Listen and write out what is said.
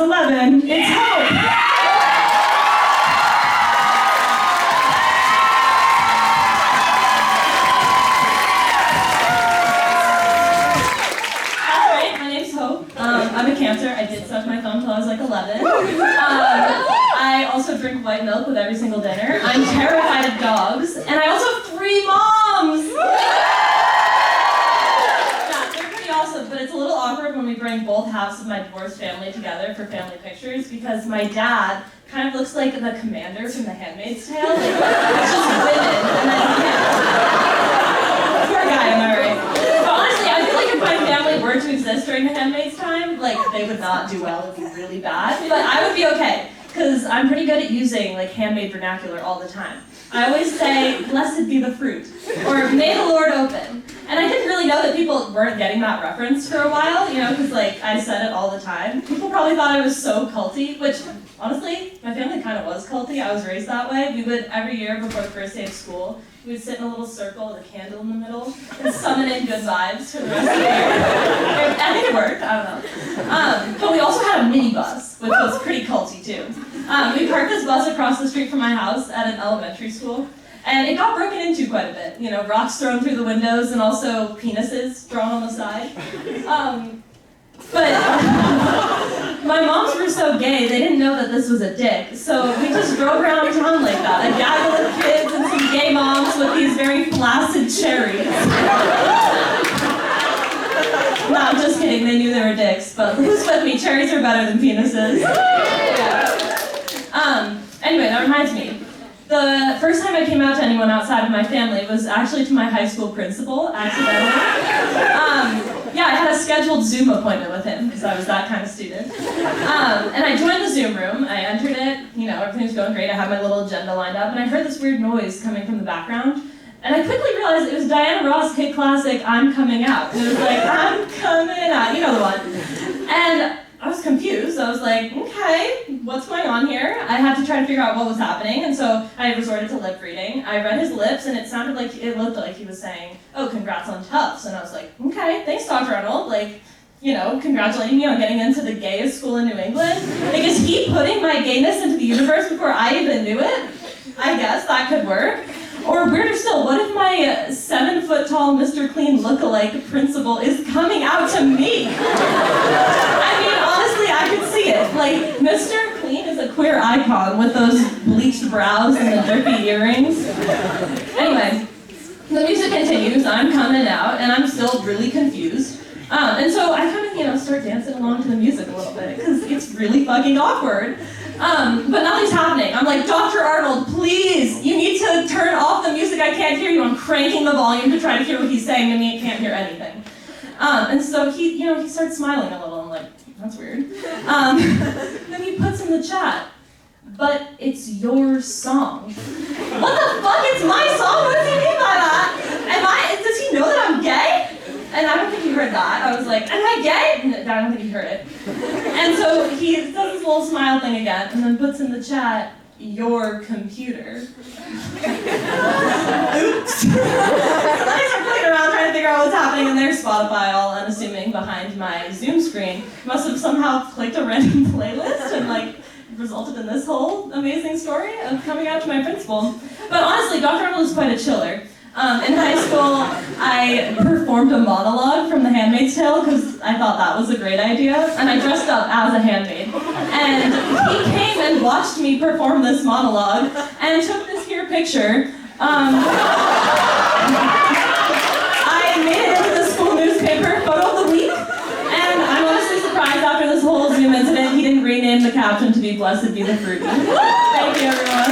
11. It's hope. I'm a Cancer. I did suck my thumb until I was like 11. I also drink white milk with every single dinner. I'm terrified of dogs. And I also have 3 moms! Yeah, they're pretty awesome, but it's a little awkward when we bring both halves of my divorced family together for family pictures because my dad kind of looks like the commander from The Handmaid's Tale. Like, it's just women, and then poor guy, am I right? But honestly, I feel like if my family were to exist during The Handmaid's time, like, they would not do well. It would be really bad. But I would be okay, because I'm pretty good at using, like, handmade vernacular all the time. I always say, blessed be the fruit, or may the Lord open. And I didn't really know that people weren't getting that reference for a while, you know, because, like, I said it all the time. People probably thought I was so culty, which, honestly, my family kind of was culty. I was raised that way. We would, every year before the first day of school, we would sit in a little circle with a candle in the middle and summon in good vibes for the rest of the year. I think it worked, I don't know. But we also had a minibus, which was pretty culty too. We parked this bus across the street from my house at an elementary school, and it got broken into quite a bit. You know, rocks thrown through the windows and also penises drawn on the side. But my moms were so gay, they didn't know that this was a dick. So we just drove around town like that, a gaggle of kids and some gay moms with these very flaccid cherries. No, I'm just kidding, they knew they were dicks, but who's with me? Cherries are better than penises. Anyway, that reminds me. The first time I came out to anyone outside of my family was actually to my high school principal, accidentally. Yeah, I had a scheduled Zoom appointment with him, because I was that kind of student. And I joined the Zoom room, I entered it, you know, everything was going great, I had my little agenda lined up, and I heard this weird noise coming from the background. And I quickly realized it was Diana Ross' hit classic, I'm Coming Out. And it was like, I'm coming out, you know the one. And I was confused. I was like, okay, what's going on here? I had to try to figure out what was happening, and so I resorted to lip reading. I read his lips, and it looked like he was saying, oh, congrats on Tufts. And I was like, okay, thanks, Dr. Arnold. Like, you know, congratulating me on getting into the gayest school in New England. Like, is he putting my gayness into the universe before I even knew it? I guess that could work. Or weirder still, what if my 7-foot-tall Mr. Clean lookalike principal is coming out to me? I mean, honestly, I could see it. Like, Mr. Clean is a queer icon with those bleached brows and the derpy earrings. Anyway, the music continues, I'm coming out, and I'm still really confused. And so I kind of, you know, start dancing along to the music a little bit, because it's really fucking awkward. But nothing's happening. I'm like, Dr. Arnold, please, you need to turn off the music, I can't hear you. I'm cranking the volume to try to hear what he's saying, and he can't hear anything. And so he, you know, he starts smiling a little. I'm like, that's weird. Then he puts in the chat, but it's your song. What the fuck? It's my song? What does he mean by that? Does he know that I'm gay? And I don't think he heard that. I was like, am I gay? And I don't think he heard it. And so he does this little smile thing again, and then puts in the chat, your computer. Oops. So then I start playing around trying to figure out what's happening, and there's Spotify all unassuming behind my Zoom screen. Must have somehow clicked a random playlist and like resulted in this whole amazing story of coming out to my principal. But honestly, Dr. Arnold is quite a chiller. In high school, I performed a monologue from The Handmaid's Tale because I thought that was a great idea, and I dressed up as a handmaid. And he came and watched me perform this monologue and took this here picture. I made it into the school newspaper, photo of the week, and I'm honestly surprised after this whole Zoom incident he didn't rename the caption to be Blessed Be the Fruit. Thank you, everyone.